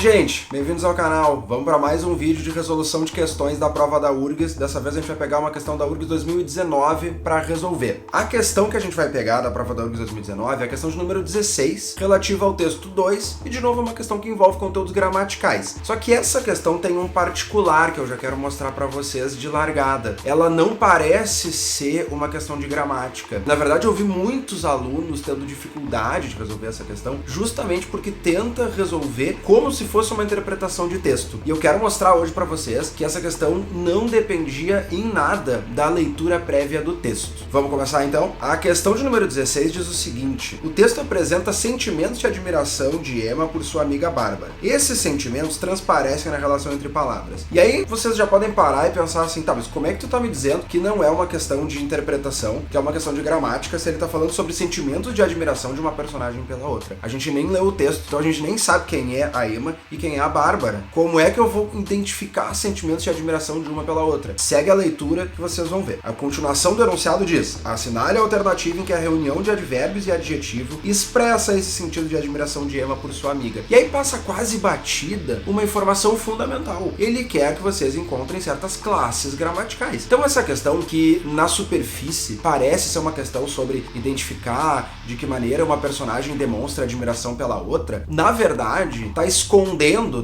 gente, bem-vindos ao canal. Vamos para mais um vídeo de resolução de questões da prova da URGS. Dessa vez a gente vai pegar uma questão da URGS 2019 para resolver. A questão que a gente vai pegar da prova da URGS 2019 é a questão de número 16, relativa ao texto 2, e de novo uma questão que envolve conteúdos gramaticais. Só que essa questão tem um particular que eu já quero mostrar para vocês de largada. Ela não parece ser uma questão de gramática. Na verdade, eu vi muitos alunos tendo dificuldade de resolver essa questão, justamente porque tenta resolver como se fosse uma interpretação de texto. E eu quero mostrar hoje para vocês que essa questão não dependia em nada da leitura prévia do texto. Vamos começar então? A questão de número 16 diz o seguinte: o texto apresenta sentimentos de admiração de Emma por sua amiga Bárbara. Esses sentimentos transparecem na relação entre palavras. E aí vocês já podem parar e pensar assim, tá, mas como é que tu tá me dizendo que não é uma questão de interpretação, que é uma questão de gramática, se ele tá falando sobre sentimentos de admiração de uma personagem pela outra? A gente nem leu o texto, então a gente nem sabe quem é a Emma e quem é a Bárbara. Como é que eu vou identificar sentimentos de admiração de uma pela outra? Segue a leitura que vocês vão ver. A continuação do enunciado diz: assinale a alternativa em que a reunião de advérbios e adjetivo expressa esse sentido de admiração de Emma por sua amiga. E aí passa quase batida uma informação fundamental. Ele quer que vocês encontrem certas classes gramaticais. Então essa questão, que na superfície parece ser uma questão sobre identificar de que maneira uma personagem demonstra admiração pela outra, na verdade está escondendo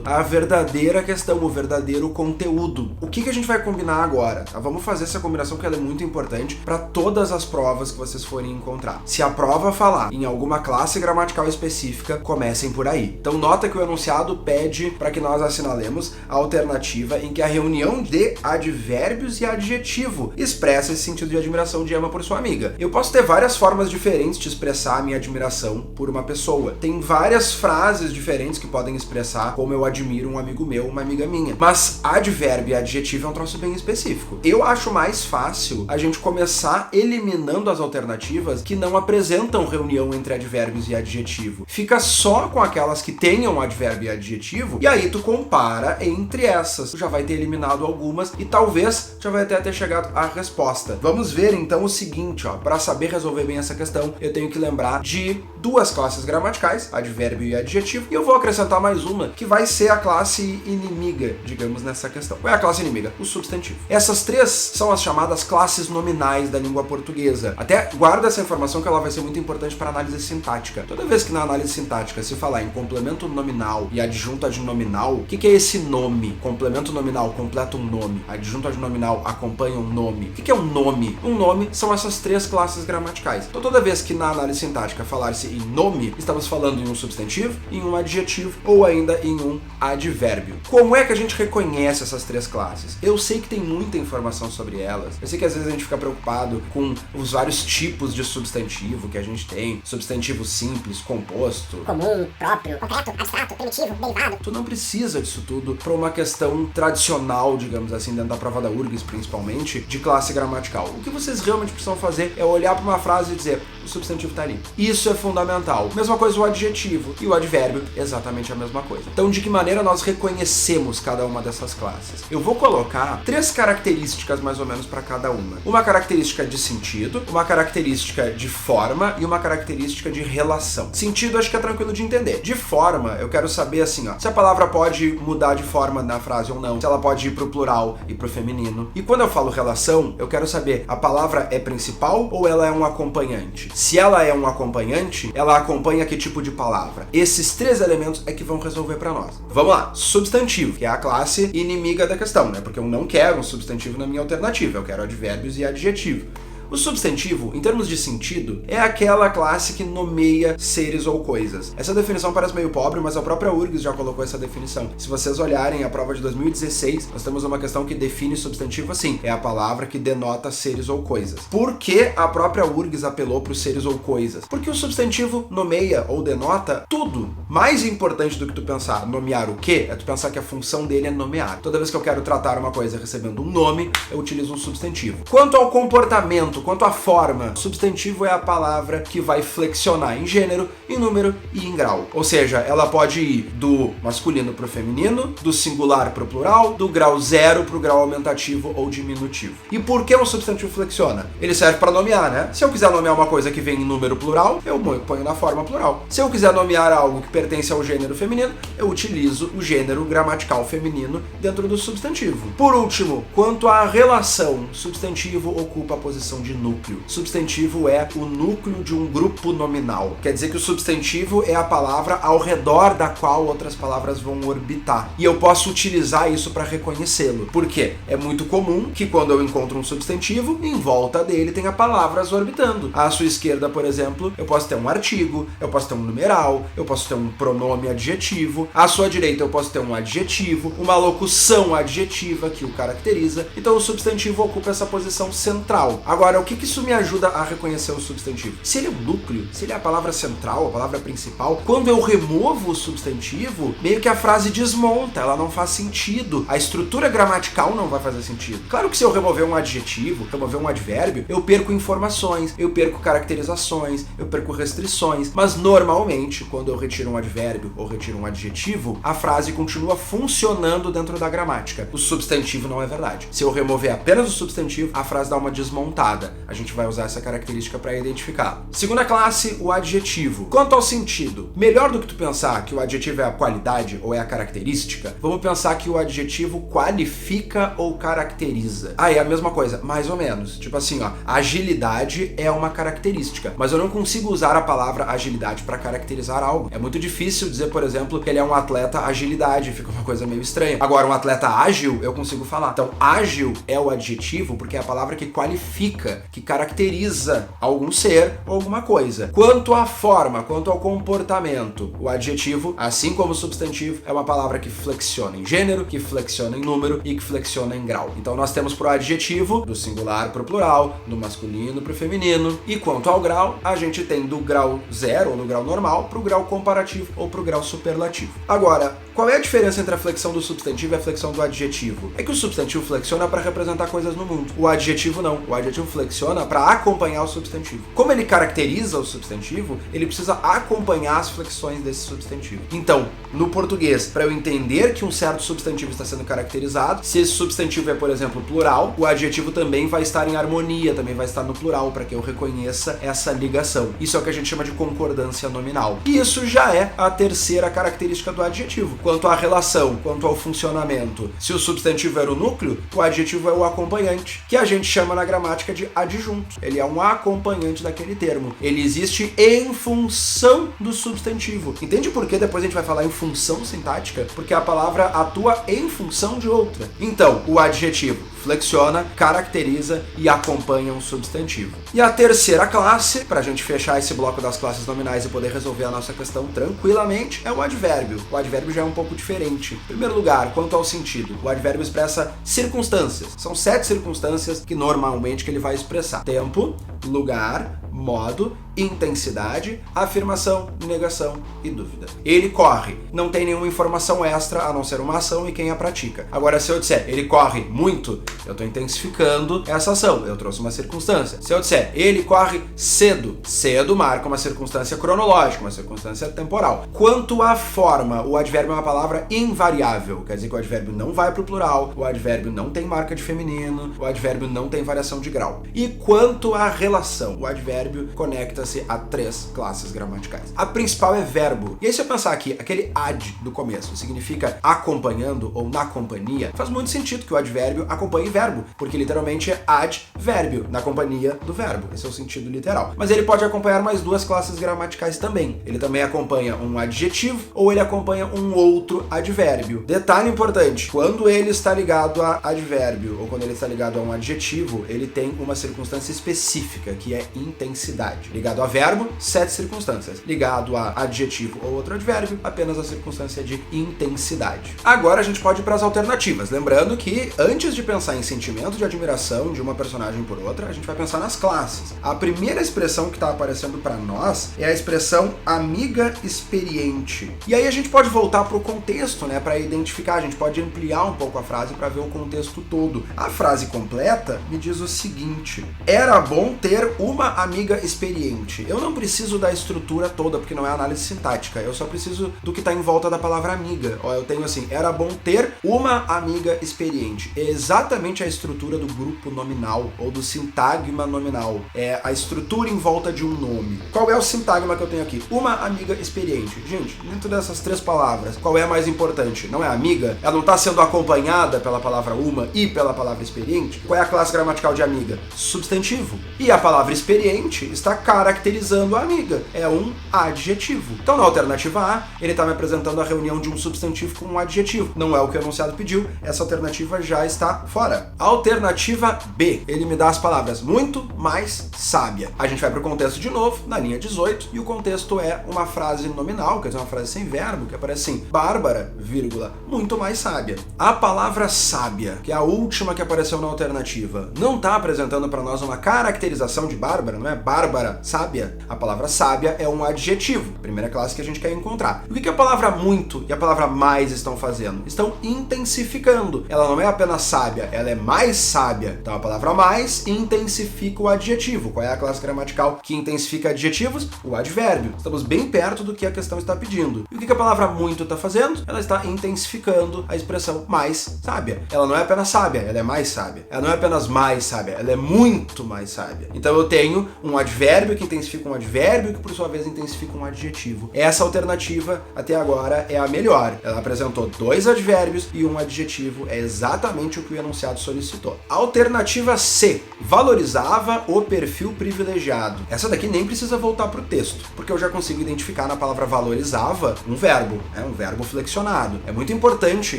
a verdadeira questão, o verdadeiro conteúdo. O que a gente vai combinar agora? Vamos fazer essa combinação, que ela é muito importante para todas as provas que vocês forem encontrar. Se a prova falar em alguma classe gramatical específica, comecem por aí. Então nota que o enunciado pede para que nós assinalemos a alternativa em que a reunião de advérbios e adjetivo expressa esse sentido de admiração de Emma por sua amiga. Eu posso ter várias formas diferentes de expressar a minha admiração por uma pessoa. Tem várias frases diferentes que podem expressar como eu admiro um amigo meu, uma amiga minha. Mas advérbio e adjetivo é um troço bem específico. Eu acho mais fácil a gente começar eliminando as alternativas que não apresentam reunião entre advérbios e adjetivo. Fica só com aquelas que tenham advérbio e adjetivo, e aí tu compara entre essas. Tu já vai ter eliminado algumas e talvez já vai até ter chegado à resposta. Vamos ver então o seguinte, para saber resolver bem essa questão, eu tenho que lembrar de duas classes gramaticais, advérbio e adjetivo, e eu vou acrescentar mais uma, que vai ser a classe inimiga, digamos, nessa questão. Qual é a classe inimiga? O substantivo. Essas três são as chamadas classes nominais da língua portuguesa. Até guarda essa informação, que ela vai ser muito importante para análise sintática. Toda vez que na análise sintática se falar em complemento nominal e adjunto adnominal, o que é esse nome? Complemento nominal completa um nome, adjunto adnominal acompanha um nome. O que é um nome? Um nome são essas três classes gramaticais. Então toda vez que na análise sintática falar-se em nome, estamos falando em um substantivo, em um adjetivo ou ainda em um advérbio. Como é que a gente reconhece essas três classes? Eu sei que tem muita informação sobre elas. Eu sei que às vezes a gente fica preocupado com os vários tipos de substantivo que a gente tem. Substantivo simples, composto, comum, próprio, concreto, abstrato, primitivo, derivado. Tu não precisa disso tudo para uma questão tradicional, digamos assim, dentro da prova da URGS principalmente, de classe gramatical. O que vocês realmente precisam fazer é olhar para uma frase e dizer: o substantivo tá ali. Isso é fundamental. Mesma coisa o adjetivo e o advérbio, exatamente a mesma coisa. Então, de que maneira nós reconhecemos cada uma dessas classes? Eu vou colocar três características mais ou menos para cada uma. Uma característica de sentido, uma característica de forma e uma característica de relação. Sentido acho que é tranquilo de entender. De forma, eu quero saber assim, se a palavra pode mudar de forma na frase ou não, se ela pode ir pro plural e pro feminino. E quando eu falo relação, eu quero saber, a palavra é principal ou ela é um acompanhante? Se ela é um acompanhante, ela acompanha que tipo de palavra? Esses três elementos é que vão resolver para nós. Vamos lá. Substantivo, que é a classe inimiga da questão, né? Porque eu não quero um substantivo na minha alternativa, eu quero advérbios e adjetivo. O substantivo, em termos de sentido, é aquela classe que nomeia seres ou coisas. Essa definição parece meio pobre, mas a própria URGS já colocou essa definição. Se vocês olharem a prova de 2016, nós temos uma questão que define substantivo assim: é a palavra que denota seres ou coisas. Por que a própria URGS apelou para os seres ou coisas? Porque o substantivo nomeia ou denota tudo. Mais importante do que tu pensar nomear o quê, é tu pensar que a função dele é nomear. Toda vez que eu quero tratar uma coisa recebendo um nome, eu utilizo um substantivo. Quanto ao comportamento comportamento, quanto à forma, substantivo é a palavra que vai flexionar em gênero, em número e em grau. Ou seja, ela pode ir do masculino para o feminino, do singular para o plural, do grau 0 para o grau aumentativo ou diminutivo. E por que um substantivo flexiona? Ele serve para nomear, né? Se eu quiser nomear uma coisa que vem em número plural, eu ponho na forma plural. Se eu quiser nomear algo que pertence ao gênero feminino, eu utilizo o gênero gramatical feminino dentro do substantivo. Por último, quanto à relação, substantivo ocupa a posição de núcleo. Substantivo é o núcleo de um grupo nominal. Quer dizer que o substantivo é a palavra ao redor da qual outras palavras vão orbitar. E eu posso utilizar isso para reconhecê-lo. Por quê? É muito comum que quando eu encontro um substantivo, em volta dele tenha palavras orbitando. À sua esquerda, por exemplo, eu posso ter um artigo, eu posso ter um numeral, eu posso ter um pronome adjetivo. À sua direita eu posso ter um adjetivo, uma locução adjetiva que o caracteriza. Então o substantivo ocupa essa posição central. Agora, o que isso me ajuda a reconhecer o substantivo? Se ele é um núcleo, se ele é a palavra central, a palavra principal, quando eu removo o substantivo, meio que a frase desmonta, ela não faz sentido. A estrutura gramatical não vai fazer sentido. Claro que se eu remover um adjetivo, remover um advérbio, eu perco informações, eu perco caracterizações, eu perco restrições, mas normalmente, quando eu retiro um advérbio ou retiro um adjetivo, a frase continua funcionando dentro da gramática. O substantivo não é verdade. Se eu remover apenas o substantivo, a frase dá uma desmontada. A gente vai usar essa característica para identificar. Segunda classe, o adjetivo. Quanto ao sentido, melhor do que tu pensar que o adjetivo é a qualidade ou é a característica, vamos pensar que o adjetivo qualifica ou caracteriza. É a mesma coisa, mais ou menos. Tipo assim, ó, agilidade é uma característica, mas eu não consigo usar a palavra agilidade para caracterizar algo. É muito difícil dizer, por exemplo, que ele é um atleta agilidade, fica uma coisa meio estranha. Agora, um atleta ágil, eu consigo falar. Então, ágil é o adjetivo porque é a palavra que qualifica, que caracteriza algum ser ou alguma coisa. Quanto à forma, quanto ao comportamento, o adjetivo, assim como o substantivo, é uma palavra que flexiona em gênero, que flexiona em número e que flexiona em grau. Então nós temos pro adjetivo, do singular pro plural, do masculino pro feminino, e quanto ao grau, a gente tem do grau 0 ou do grau normal pro grau comparativo ou pro grau superlativo. Agora, qual é a diferença entre a flexão do substantivo e a flexão do adjetivo? É que o substantivo flexiona para representar coisas no mundo. O adjetivo não. O adjetivo flexiona para acompanhar o substantivo. Como ele caracteriza o substantivo, ele precisa acompanhar as flexões desse substantivo. Então, no português, para eu entender que um certo substantivo está sendo caracterizado, se esse substantivo é, por exemplo, plural, o adjetivo também vai estar em harmonia, também vai estar no plural, para que eu reconheça essa ligação. Isso é o que a gente chama de concordância nominal. E isso já é a terceira característica do adjetivo. Quanto à relação, quanto ao funcionamento, se o substantivo era o núcleo, o adjetivo é o acompanhante, que a gente chama na gramática de adjunto. Ele é um acompanhante daquele termo. Ele existe em função do substantivo. Entende por que depois a gente vai falar em função sintática? Porque a palavra atua em função de outra. Então, o adjetivo flexiona, caracteriza e acompanha um substantivo. E a terceira classe, para a gente fechar esse bloco das classes nominais e poder resolver a nossa questão tranquilamente, é o advérbio. O advérbio já é um pouco diferente. Em primeiro lugar, quanto ao sentido, o advérbio expressa circunstâncias. São 7 circunstâncias que normalmente que ele vai expressar: tempo, lugar, modo, intensidade, afirmação, negação e dúvida. Ele corre, não tem nenhuma informação extra a não ser uma ação e quem a pratica. Agora, se eu disser ele corre muito, eu estou intensificando essa ação, eu trouxe uma circunstância. Se eu disser ele corre cedo, cedo marca uma circunstância cronológica, uma circunstância temporal. Quanto à forma, o advérbio é uma palavra invariável, quer dizer que o advérbio não vai para o plural, o advérbio não tem marca de feminino, o advérbio não tem variação de grau. E quanto à relação, o advérbio conecta-se a 3 classes gramaticais. A principal é verbo. E aí se eu pensar aqui, aquele ad do começo significa acompanhando ou na companhia, faz muito sentido que o advérbio acompanhe verbo, porque literalmente é advérbio, na companhia do verbo. Esse é o sentido literal. Mas ele pode acompanhar mais 2 classes gramaticais também. Ele também acompanha um adjetivo ou ele acompanha um outro advérbio. Detalhe importante, quando ele está ligado a advérbio ou quando ele está ligado a um adjetivo, ele tem uma circunstância específica, que é intensidade. Ligado Ligado a verbo, 7 circunstâncias. Ligado a adjetivo ou outro advérbio, apenas a circunstância de intensidade. Agora a gente pode ir para as alternativas. Lembrando que antes de pensar em sentimento de admiração de uma personagem por outra, a gente vai pensar nas classes. A primeira expressão que está aparecendo para nós é a expressão amiga experiente. E aí a gente pode voltar para o contexto, né, para identificar. A gente pode ampliar um pouco a frase para ver o contexto todo. A frase completa me diz o seguinte: era bom ter uma amiga experiente. Eu não preciso da estrutura toda, porque não é análise sintática. Eu só preciso do que está em volta da palavra amiga. Ó, eu tenho assim: era bom ter uma amiga experiente. É exatamente a estrutura do grupo nominal ou do sintagma nominal. É a estrutura em volta de um nome. Qual é o sintagma que eu tenho aqui? Uma amiga experiente. Gente, dentro dessas 3 palavras, qual é a mais importante? Não é amiga? Ela não está sendo acompanhada pela palavra uma e pela palavra experiente? Qual é a classe gramatical de amiga? Substantivo. E a palavra experiente está caracterizando a amiga. É um adjetivo. Então, na alternativa A, ele está me apresentando a reunião de um substantivo com um adjetivo. Não é o que o enunciado pediu. Essa alternativa já está fora. Alternativa B, ele me dá as palavras muito mais sábia. A gente vai para o contexto de novo, na linha 18, e o contexto é uma frase nominal, quer dizer, uma frase sem verbo, que aparece assim: Bárbara, vírgula, muito mais sábia. A palavra sábia, que é a última que apareceu na alternativa, não está apresentando para nós uma caracterização de Bárbara, não é Bárbara sábia. A palavra sábia é um adjetivo, primeira classe que a gente quer encontrar. O que a palavra muito e a palavra mais estão fazendo? Estão intensificando. Ela não é apenas sábia, ela é mais sábia. Então a palavra mais intensifica o adjetivo. Qual é a classe gramatical que intensifica adjetivos? O advérbio. Estamos bem perto do que a questão está pedindo. E o que a palavra muito está fazendo? Ela está intensificando a expressão mais sábia. Ela não é apenas sábia, ela é mais sábia. Ela não é apenas mais sábia, ela é muito mais sábia. Então eu tenho um advérbio que intensifica um advérbio, que por sua vez intensifica um adjetivo. Essa alternativa, até agora, é a melhor. Ela apresentou 2 advérbios e um adjetivo. É exatamente o que o enunciado solicitou. Alternativa C, valorizava o perfil privilegiado. Essa daqui nem precisa voltar para o texto, porque eu já consigo identificar na palavra valorizava um verbo flexionado. É muito importante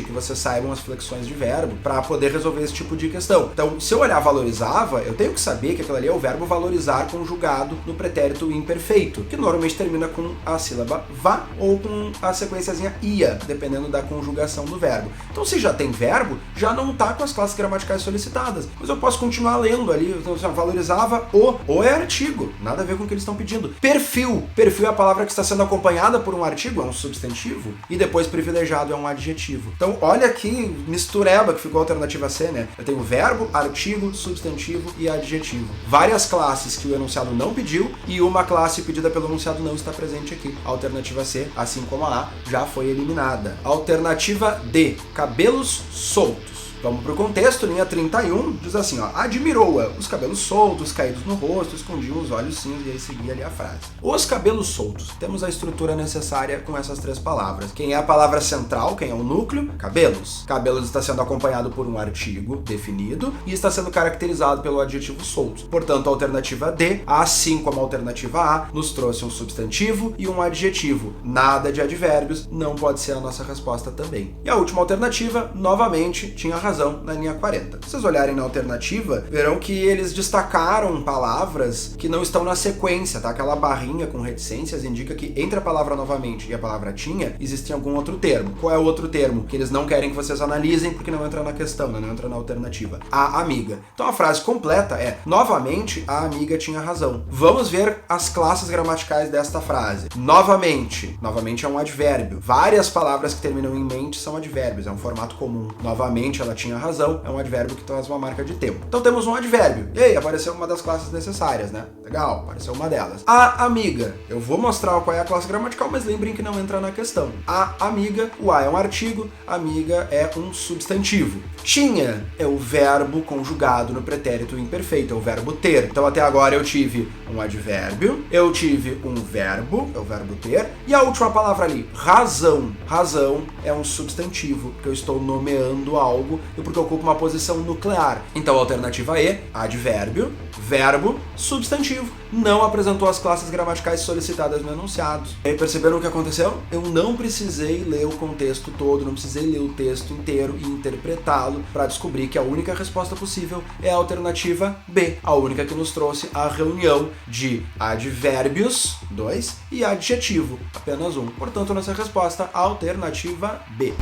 que vocês saibam as flexões de verbo para poder resolver esse tipo de questão. Então, se eu olhar valorizava, eu tenho que saber que aquilo ali é o verbo valorizar conjugado no pretérito imperfeito, que normalmente termina com a sílaba vá ou com a sequenciazinha ia, dependendo da conjugação do verbo. Então, se já tem verbo, já não está com as classes gramaticais solicitadas, mas eu posso continuar lendo ali. Então, assim, valorizava o é artigo, nada a ver com o que eles estão pedindo. Perfil é a palavra que está sendo acompanhada por um artigo, é um substantivo, e depois privilegiado é um adjetivo. Então, olha que mistureba que ficou a alternativa C, né? Eu tenho verbo, artigo, substantivo e adjetivo. Várias classes que o enunciado não pediu e uma classe pedida pelo enunciado não está presente aqui. A alternativa C, assim como a A, já foi eliminada. Alternativa D, cabelos soltos. Vamos para o contexto, linha 31, diz assim, ó: admirou-a, os cabelos soltos, caídos no rosto, escondiam os olhos cinzos, e aí seguia ali a frase. Os cabelos soltos, temos a estrutura necessária com essas 3 palavras. Quem é a palavra central, quem é o núcleo? Cabelos. Cabelos está sendo acompanhado por um artigo definido e está sendo caracterizado pelo adjetivo soltos. Portanto, a alternativa D, assim como a alternativa A, nos trouxe um substantivo e um adjetivo. Nada de advérbios, não pode ser a nossa resposta também. E a última alternativa, novamente, tinha razão na linha 40. Se vocês olharem na alternativa, verão que eles destacaram palavras que não estão na sequência, tá? Aquela barrinha com reticências indica que entre a palavra novamente e a palavra tinha, existe algum outro termo. Qual é o outro termo? Que eles não querem que vocês analisem porque não entra na questão, né? Não entra na alternativa. A amiga. Então a frase completa é: novamente, a amiga tinha razão. Vamos ver as classes gramaticais desta frase. Novamente. Novamente é um advérbio. Várias palavras que terminam em mente são advérbios, é um formato comum. Novamente, ela tinha razão, é um advérbio que traz uma marca de tempo. Então temos um advérbio. E aí, apareceu uma das classes necessárias, né? Legal, apareceu uma delas. A amiga. Eu vou mostrar qual é a classe gramatical, mas lembrem que não entra na questão. A amiga, o A é um artigo, amiga é um substantivo. Tinha é o verbo conjugado no pretérito imperfeito, é o verbo ter. Então até agora eu tive um advérbio, eu tive um verbo, é o verbo ter, e a última palavra ali, razão. Razão é um substantivo, porque eu estou nomeando algo e porque ocupa uma posição nuclear. Então, alternativa E, advérbio, verbo, substantivo. Não apresentou as classes gramaticais solicitadas no enunciado. E aí, perceberam o que aconteceu? Eu não precisei ler o contexto todo, não precisei ler o texto inteiro e interpretá-lo para descobrir que a única resposta possível é a alternativa B, a única que nos trouxe a reunião de advérbios, 2, e adjetivo, apenas 1. Portanto, nossa resposta, alternativa B.